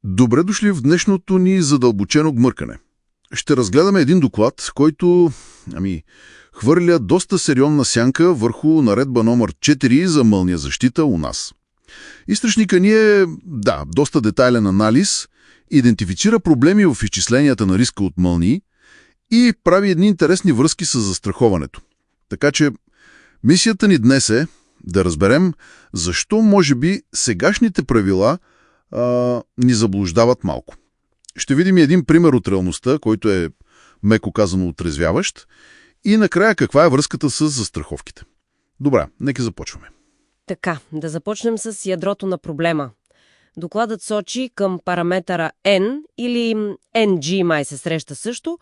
Добре дошли в днешното ни задълбочено гмъркане. Ще разгледаме един доклад, който, хвърля доста сериозна сянка върху наредба номер 4 за мълния защита у нас. Източника ни е, доста детайлен анализ, идентифицира проблеми в изчисленията на риска от мълнии и прави едни интересни връзки с застраховането. Така че мисията ни днес е да разберем защо може би сегашните правила ни заблуждават малко. Ще видим един пример от реалността, който е меко казано отрезвяващ, и накрая каква е връзката с застраховките. Добре, нека започваме. Така, да започнем с ядрото на проблема. Докладът сочи към параметъра N или NG май се среща също.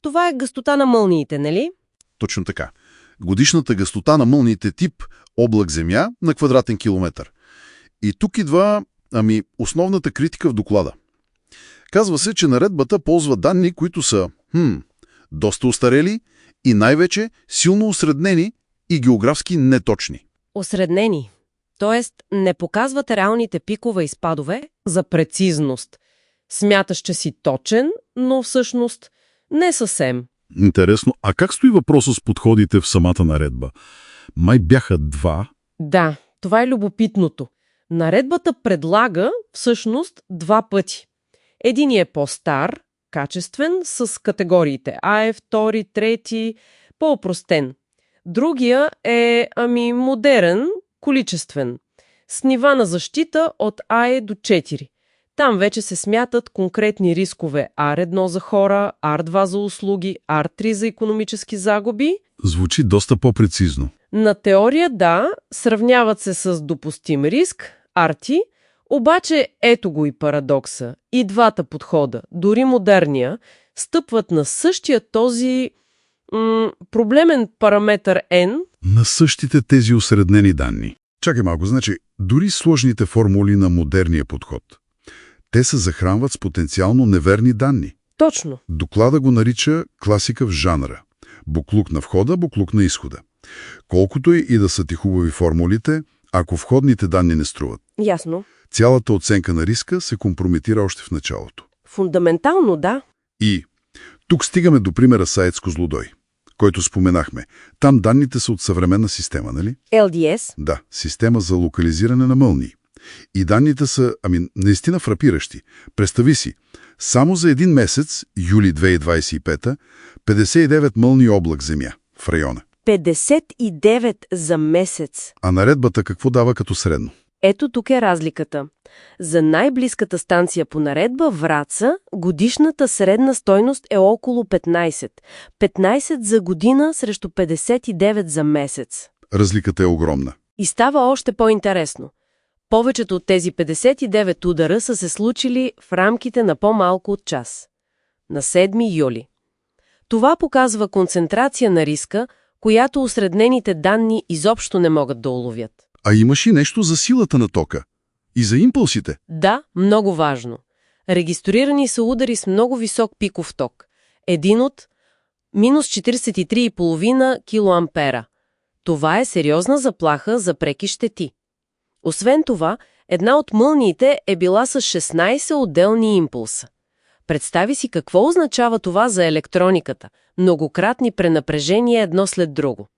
Това е гъстота на мълниите, нали? Точно така. Годишната гъстота на мълниите тип облак земя на квадратен километър. И тук идва основната критика в доклада. Казва се, че наредбата ползва данни, които са доста остарели и най-вече силно осреднени и географски неточни. Осреднени. Тоест не показват реалните пикове и спадове за прецизност. Смяташ, че си точен, но всъщност не съвсем. Интересно. А как стои въпросът с подходите в самата наредба? Май бяха два. Да, това е любопитното. Наредбата предлага всъщност два пъти. Единият е по-стар, качествен, с категориите АЕ, втори, трети, по-опростен. Другия е, модерен, количествен, с нива на защита от АЕ до 4. Там вече се смятат конкретни рискове R1 за хора, R2 за услуги, R3 за икономически загуби. Звучи доста по-прецизно. На теория, сравняват се с допустим риск, RT, обаче ето го и парадокса. И двата подхода, дори модерния, стъпват на същия този проблемен параметър N. На същите тези осреднени данни. Чакай малко, значи, дори сложните формули на модерния подход, те се захранват с потенциално неверни данни. Точно. Доклада го нарича класика в жанра. Буклук на входа, буклук на изхода. Колкото и да са ти хубави формулите, ако входните данни не струват. Ясно. Цялата оценка на риска се компрометира още в началото. Фундаментално, да. И тук стигаме до примера с АЕЦ Козлодуй, който споменахме. Там данните са от съвременна система, нали? LDS? Да, система за локализиране на мълнии. И данните са, наистина фрапиращи. Представи си, само за един месец, юли 2025, 59 мълни облак земя в района. 59 за месец. А наредбата какво дава като средно? Ето тук е разликата. За най-близката станция по наредба Враца, годишната средна стойност е около 15. 15 за година срещу 59 за месец. Разликата е огромна. И става още по-интересно. Повечето от тези 59 удара са се случили в рамките на по-малко от час. На 7 юли. Това показва концентрация на риска, която осреднените данни изобщо не могат да уловят. А имаш и нещо за силата на тока. И за импулсите. Да, много важно. Регистрирани са удари с много висок пиков ток. Един от минус 43,5 килоампера. Това е сериозна заплаха за преки щети. Освен това, една от мълниите е била с 16 отделни импулса. Представи си какво означава това за електрониката. Многократни пренапрежения едно след друго.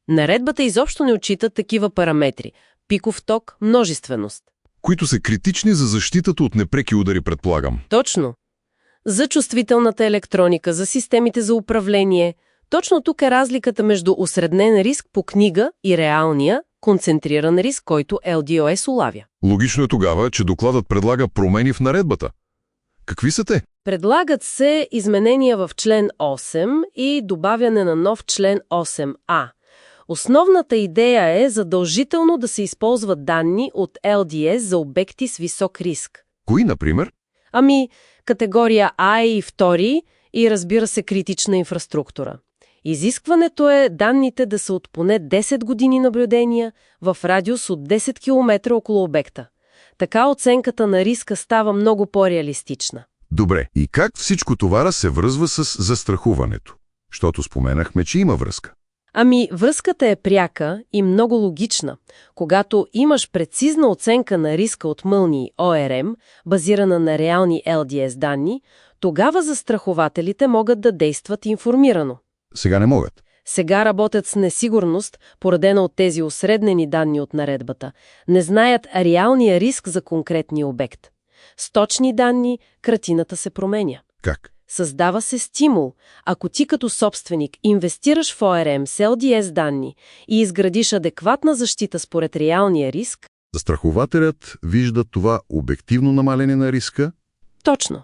Наредбата изобщо не отчита такива параметри – пиков ток, множественост. Които са критични за защитата от непреки удари, предполагам. Точно. За чувствителната електроника, за системите за управление. Точно тук е разликата между осреднен риск по книга и реалния, концентриран риск, който LDOS улавя. Логично е тогава, че докладът предлага промени в наредбата. Какви са те? Предлагат се изменения в член 8 и добавяне на нов член 8а. Основната идея е задължително да се използват данни от LDS за обекти с висок риск. Кои, например? Категория А и втори и, разбира се, критична инфраструктура. Изискването е данните да са от поне 10 години наблюдения в радиус от 10 км около обекта. Така оценката на риска става много по-реалистична. Добре, и как всичко това се връзва с застрахуването? Защото споменахме, че има връзка. Ами, връзката е пряка и много логична. Когато имаш прецизна оценка на риска от мълнии ОРМ, базирана на реални LDS данни, тогава застрахователите могат да действат информирано. Сега не могат. Сега работят с несигурност, породена от тези осреднени данни от наредбата. Не знаят реалния риск за конкретния обект. С точни данни картината се променя. Как? Създава се стимул. Ако ти като собственик инвестираш в ОРМ с LDS данни и изградиш адекватна защита според реалния риск, Застрахователят вижда това обективно намаление на риска. точно.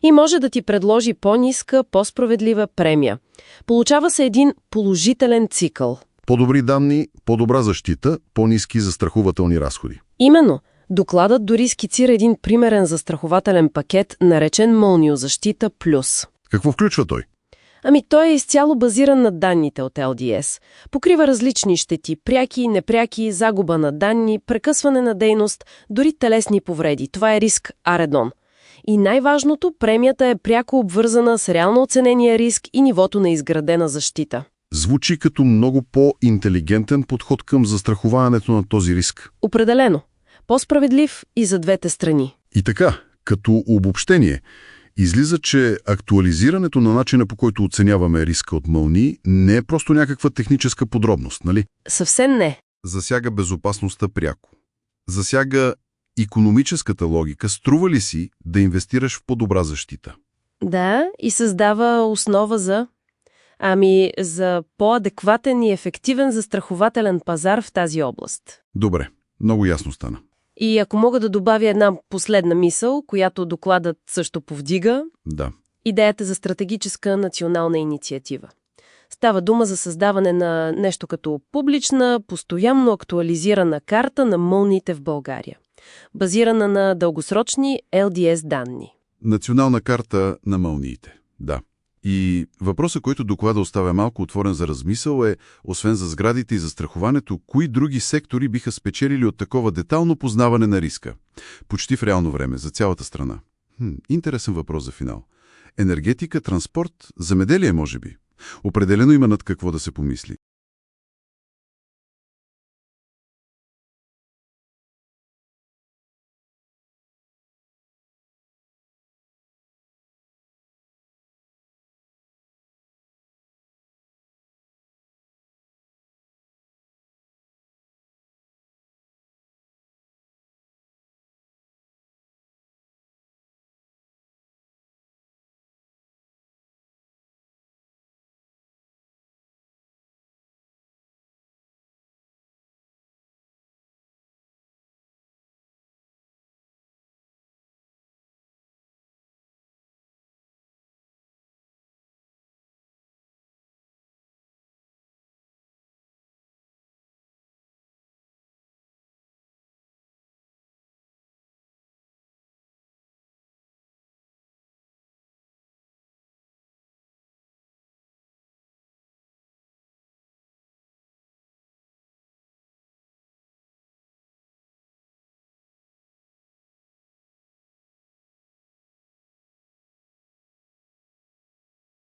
И може да ти предложи по-ниска, по-справедлива премия. Получава се един положителен цикъл. По-добри данни, по-добра защита, по-ниски застрахователни разходи. Именно. Докладът дори скицира един примерен застрахователен пакет, наречен Мълниозащита Плюс. Какво включва той? Ами той е изцяло базиран на данните от LDS. Покрива различни щети, пряки, непряки, загуба на данни, прекъсване на дейност, дори телесни повреди. Това е риск Аредон. И най-важното, премията е пряко обвързана с реално оценения риск и нивото на изградена защита. Звучи като много по-интелигентен подход към застраховането на този риск. Определено. По-справедлив и за двете страни. И така, като обобщение, излиза, че актуализирането на начина, по който оценяваме риска от мълнии, не е просто някаква техническа подробност, нали? Съвсем не. Засяга безопасността пряко. Засяга икономическата логика. Струва ли си да инвестираш в по-добра защита? Да, и създава основа за по-адекватен и ефективен застрахователен пазар в тази област. Добре, много ясно стана. И ако мога да добавя една последна мисъл, която докладът също повдига, Да. идеята за стратегическа национална инициатива. Става дума за създаване на нещо като публична, постоянно актуализирана карта на мълниите в България, базирана на дългосрочни LDS данни. Национална карта на мълниите. Да. И въпросът, който доклада оставя малко отворен за размисъл е, освен за сградите и застраховането, кои други сектори биха спечелили от такова детално познаване на риска? Почти в реално време, за цялата страна. Интересен въпрос за финал. Енергетика, транспорт, земеделие може би. Определено има над какво да се помисли.